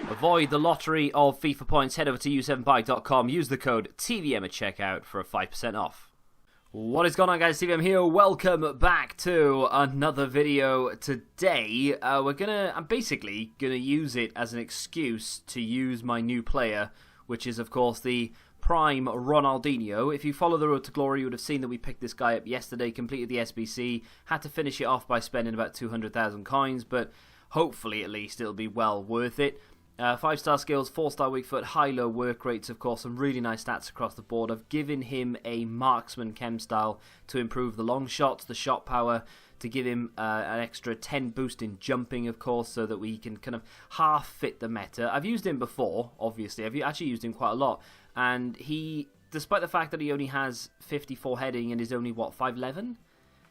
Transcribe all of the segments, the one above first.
Avoid the lottery of FIFA points. Head over to u7bike.com. Use the code TVM at checkout for a 5% off. What is going on, guys? TVM here. Welcome back to another video. Today, I'm basically gonna use it as an excuse to use my new player, which is of course the Prime Ronaldinho. If you follow the Road to Glory, you would have seen that we picked this guy up yesterday, completed the SBC, had to finish it off by spending about 200,000 coins, but hopefully at least it'll be well worth it. 5-star skills, 4-star weak foot, high-low work rates, of course, some really nice stats across the board. I've given him a marksman chem style to improve the long shots, the shot power, to give him an extra 10 boost in jumping, of course, so that we can kind of half fit the meta. I've used him before, obviously. I've actually used him quite a lot, and he, despite the fact that he only has 54 heading and is only, what, 5'11"?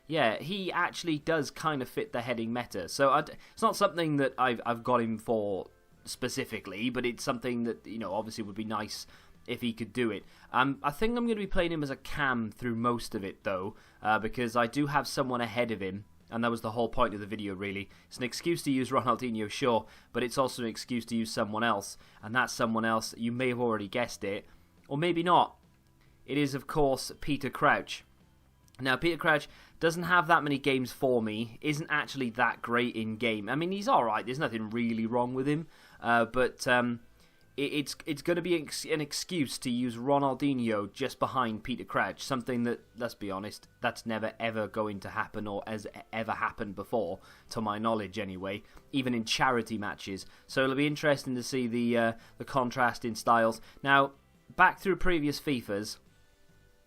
Yeah, he actually does kind of fit the heading meta. So it's not something that I've got him for specifically, but it's something that, you know, obviously would be nice if he could do it. I think I'm going to be playing him as a cam through most of it, though, because I do have someone ahead of him, and that was the whole point of the video, really. It's an excuse to use Ronaldinho, sure, but it's also an excuse to use someone else, and that someone else, you may have already guessed it, or maybe not. It is, of course, Peter Crouch. Now, Peter Crouch doesn't have that many games for me, isn't actually that great in game. I mean, he's alright, there's nothing really wrong with him, but it's going to be an excuse to use Ronaldinho just behind Peter Crouch, something that, let's be honest, that's never ever going to happen, or has ever happened before, to my knowledge anyway, even in charity matches. So it'll be interesting to see the contrast in styles. Now, back through previous FIFAs,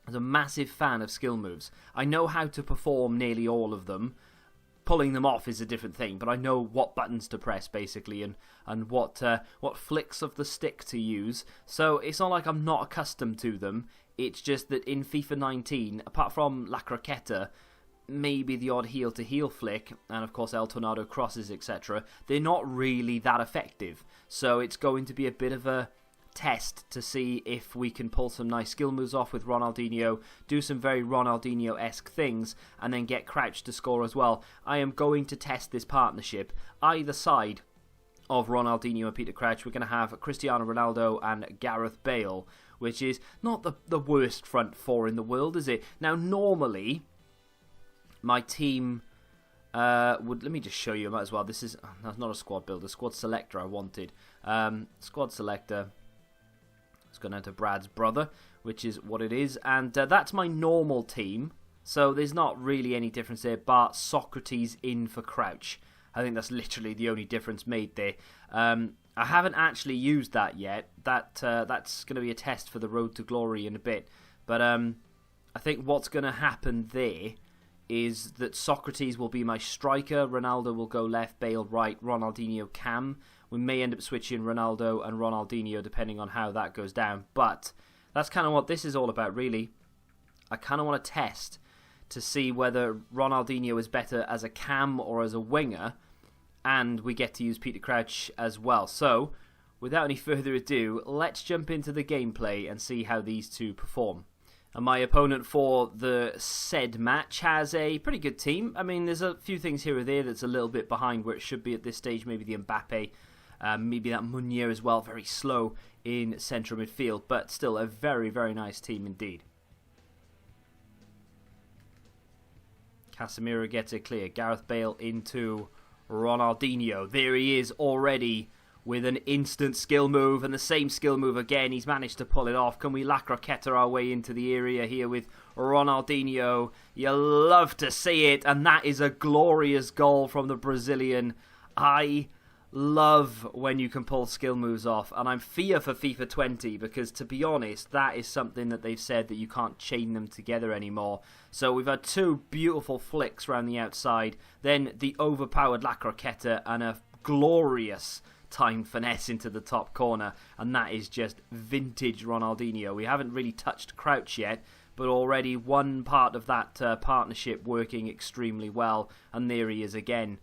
I was a massive fan of skill moves. I know how to perform nearly all of them. Pulling them off is a different thing, but I know what buttons to press, basically, and what flicks of the stick to use. So it's not like I'm not accustomed to them. It's just that in FIFA 19, apart from La Croqueta, maybe the odd heel-to-heel flick, and of course El Tornado crosses, etc., they're not really that effective. So it's going to be a bit of a test to see if we can pull some nice skill moves off with Ronaldinho, do some very Ronaldinho-esque things, and then get Crouch to score as well. I am going to test this partnership. Either side of Ronaldinho and Peter Crouch, we're going to have Cristiano Ronaldo and Gareth Bale, which is not the worst front four in the world, is it? Now, normally, my team let me just show you, I might as well. That's not a squad builder, squad selector I wanted. Squad selector. It's gone down to Brad's brother, which is what it is, and that's my normal team, so there's not really any difference there, bar Socrates in for Crouch. I think that's literally the only difference made there. I haven't actually used that yet. That's going to be a test for the Road to Glory in a bit, but I think what's going to happen there is that Socrates will be my striker, Ronaldo will go left, Bale right, Ronaldinho cam. We may end up switching Ronaldo and Ronaldinho depending on how that goes down. But that's kind of what this is all about, really. I kind of want to test to see whether Ronaldinho is better as a cam or as a winger. And we get to use Peter Crouch as well. So, without any further ado, let's jump into the gameplay and see how these two perform. And my opponent for the said match has a pretty good team. I mean, there's a few things here or there that's a little bit behind where it should be at this stage. Maybe the Mbappe, maybe that Meunier as well, very slow in central midfield, but still a very, very nice team indeed. Casemiro gets it clear. Gareth Bale into Ronaldinho. There he is already with an instant skill move, and the same skill move again. He's managed to pull it off. Can we La Croqueta our way into the area here with Ronaldinho? You love to see it, and that is a glorious goal from the Brazilian. I love when you can pull skill moves off, and I'm fear for FIFA 20 because, to be honest, that is something that they've said that you can't chain them together anymore. So we've had two beautiful flicks around the outside, then the overpowered La Croqueta and a glorious time finesse into the top corner, and that is just vintage Ronaldinho. We haven't really touched Crouch yet, but already one part of that partnership working extremely well, and there he is again.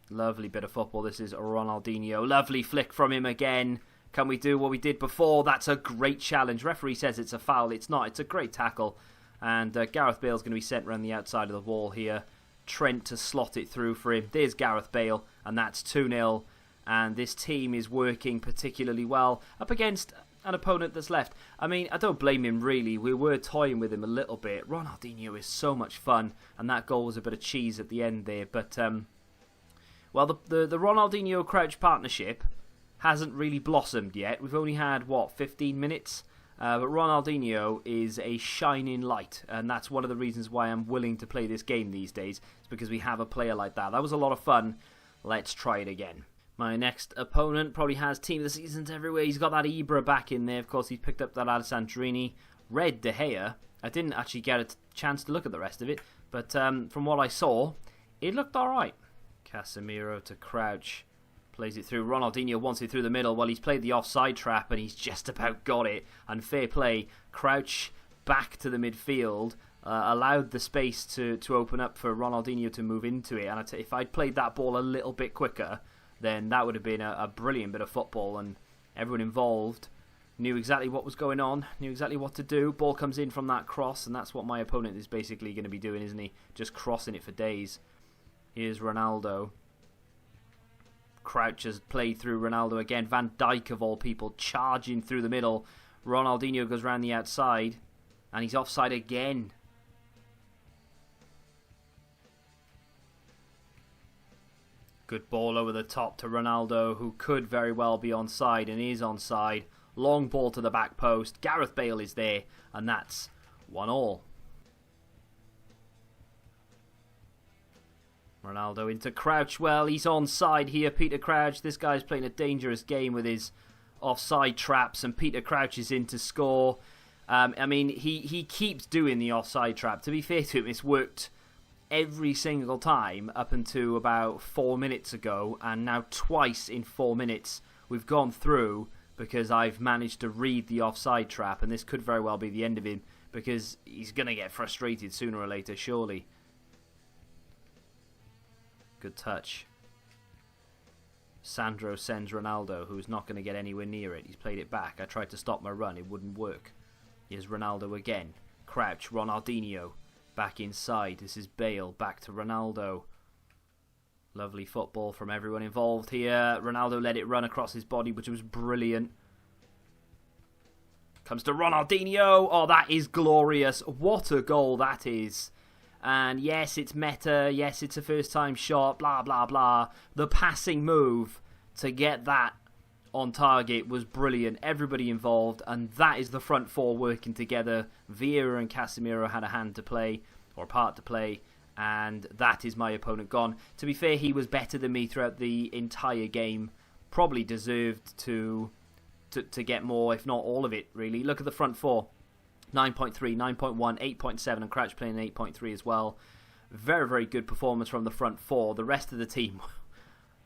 Lovely bit of football. This is Ronaldinho. Lovely flick from him again. Can we do what we did before? That's a great challenge. Referee says it's a foul. It's not. It's a great tackle. And Gareth Bale's going to be sent around the outside of the wall here. Trent to slot it through for him. There's Gareth Bale. And that's 2-0. and this team is working particularly well up against an opponent that's left. I mean, I don't blame him really. We were toying with him a little bit. Ronaldinho is so much fun, and that goal was a bit of cheese at the end there. But well, the Ronaldinho Crouch partnership hasn't really blossomed yet. We've only had 15 minutes. But Ronaldinho is a shining light, and that's one of the reasons why I'm willing to play this game these days. It's because we have a player like that. That was a lot of fun. Let's try it again. My next opponent probably has Team of the Seasons everywhere. He's got that Ibra back in there. Of course, he's picked up that Alessandrini. Red De Gea. I didn't actually get a chance to look at the rest of it, but from what I saw, it looked alright. Casemiro to Crouch. Plays it through. Ronaldinho wants it through the middle. Well, he's played the offside trap, and he's just about got it. And fair play. Crouch back to the midfield. Allowed the space to open up for Ronaldinho to move into it. And if I'd played that ball a little bit quicker, then that would have been a brilliant bit of football, and everyone involved knew exactly what was going on, knew exactly what to do. Ball comes in from that cross, and that's what my opponent is basically going to be doing, isn't he? Just crossing it for days. Here's Ronaldo. Crouch has played through Ronaldo again. Van Dijk, of all people, charging through the middle. Ronaldinho goes round the outside, and he's offside again. Good ball over the top to Ronaldo, who could very well be onside and is onside. Long ball to the back post. Gareth Bale is there, and that's 1-1. Ronaldo into Crouch. Well, he's onside here, Peter Crouch. This guy's playing a dangerous game with his offside traps, and Peter Crouch is in to score. I mean, he keeps doing the offside trap. To be fair to him, it's worked every single time up until about 4 minutes ago, and now twice in 4 minutes we've gone through because I've managed to read the offside trap, and this could very well be the end of him because he's going to get frustrated sooner or later, surely. Good touch. Sandro sends Ronaldo, who's not going to get anywhere near it. He's played it back. I tried to stop my run. It wouldn't work. Here's Ronaldo again. Crouch, Ronaldinho. Back inside. This is Bale. Back to Ronaldo. Lovely football from everyone involved here. Ronaldo let it run across his body, which was brilliant. Comes to Ronaldinho. Oh, that is glorious. What a goal that is. And yes, it's meta. Yes, it's a first-time shot. Blah, blah, blah. The passing move to get that on target was brilliant. Everybody involved. And that is the front four working together. Vieira and Casemiro had a hand to play, or a part to play. And that is my opponent gone. To be fair, he was better than me throughout the entire game. Probably deserved to get more, if not all of it, really. Look at the front four. 9.3, 9.1, 8.7, and Crouch playing 8.3 as well. Very, very good performance from the front four. The rest of the team,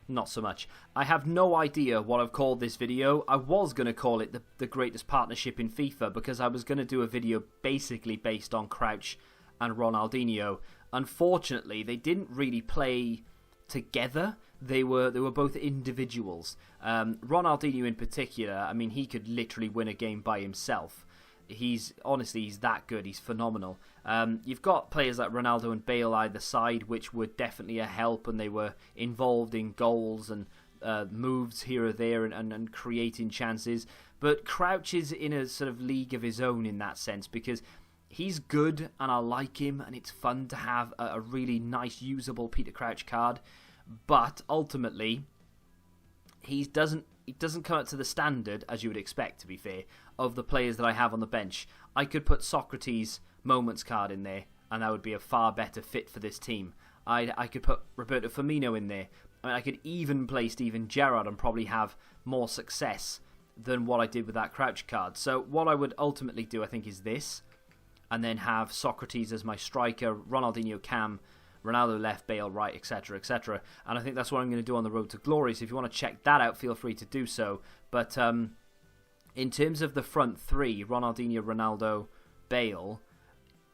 not so much. I have no idea what I've called this video. I was going to call it the greatest partnership in FIFA because I was going to do a video basically based on Crouch and Ronaldinho. Unfortunately, they didn't really play together. They were both individuals. Ronaldinho in particular, I mean, he could literally win a game by himself. He's that good. He's phenomenal. You've got players like Ronaldo and Bale either side, which were definitely a help, and they were involved in goals and moves here or there and creating chances. But Crouch is in a sort of league of his own in that sense because he's good and I like him, and it's fun to have a really nice, usable Peter Crouch card. But ultimately, it doesn't come up to the standard, as you would expect, to be fair, of the players that I have on the bench. I could put Socrates' Moments card in there, and that would be a far better fit for this team. I could put Roberto Firmino in there. I mean, I could even play Steven Gerrard and probably have more success than what I did with that Crouch card. So what I would ultimately do, I think, is this, and then have Socrates as my striker, Ronaldinho cam, Ronaldo left, Bale right, etc, etc. And I think that's what I'm going to do on the Road to Glory. So if you want to check that out, feel free to do so. But in terms of the front three, Ronaldinho, Ronaldo, Bale,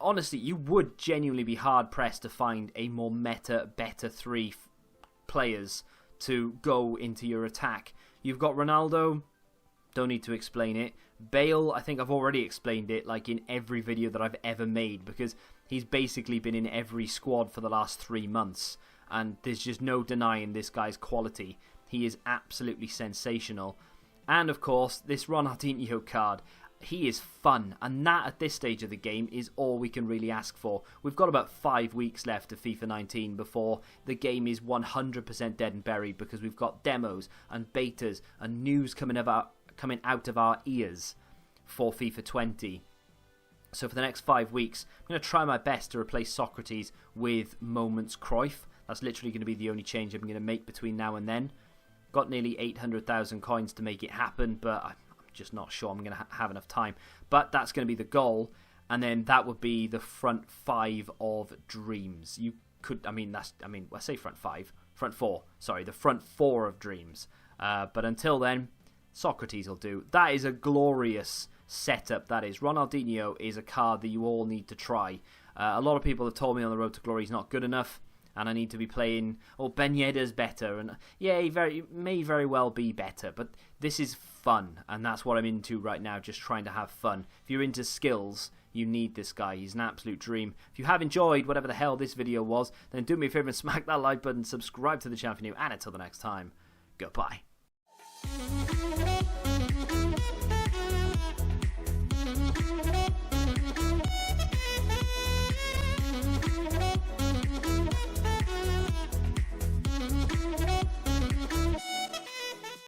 honestly, you would genuinely be hard-pressed to find a more meta, better three players to go into your attack. You've got Ronaldo, don't need to explain it. Bale, I think I've already explained it, like in every video that I've ever made, because he's basically been in every squad for the last 3 months, and there's just no denying this guy's quality. He is absolutely sensational. And of course, this Ronaldinho card, he is fun, and that at this stage of the game is all we can really ask for. We've got about 5 weeks left of FIFA 19 before the game is 100% dead and buried, because we've got demos and betas and news coming out of our ears for FIFA 20. So for the next 5 weeks, I'm going to try my best to replace Socrates with Moments Cruyff. That's literally going to be the only change I'm going to make between now and then. Got nearly 800,000 coins to make it happen, but I'm just not sure I'm going to have enough time. But that's going to be the goal, and then that would be the front 5 of dreams. You could, I say front 5, front 4. Sorry, the front 4 of dreams. But until then, Socrates will do. That is a glorious setup. That is. Ronaldinho is a card that you all need to try. A lot of people have told me on the road to glory he's not good enough, and I need to be playing, Ben Yedder's better, and yeah, he may very well be better, but this is fun, and that's what I'm into right now, just trying to have fun. If you're into skills, you need this guy. He's an absolute dream. If you have enjoyed whatever the hell this video was, then do me a favour and smack that like button, subscribe to the channel if you're new, and until the next time, goodbye.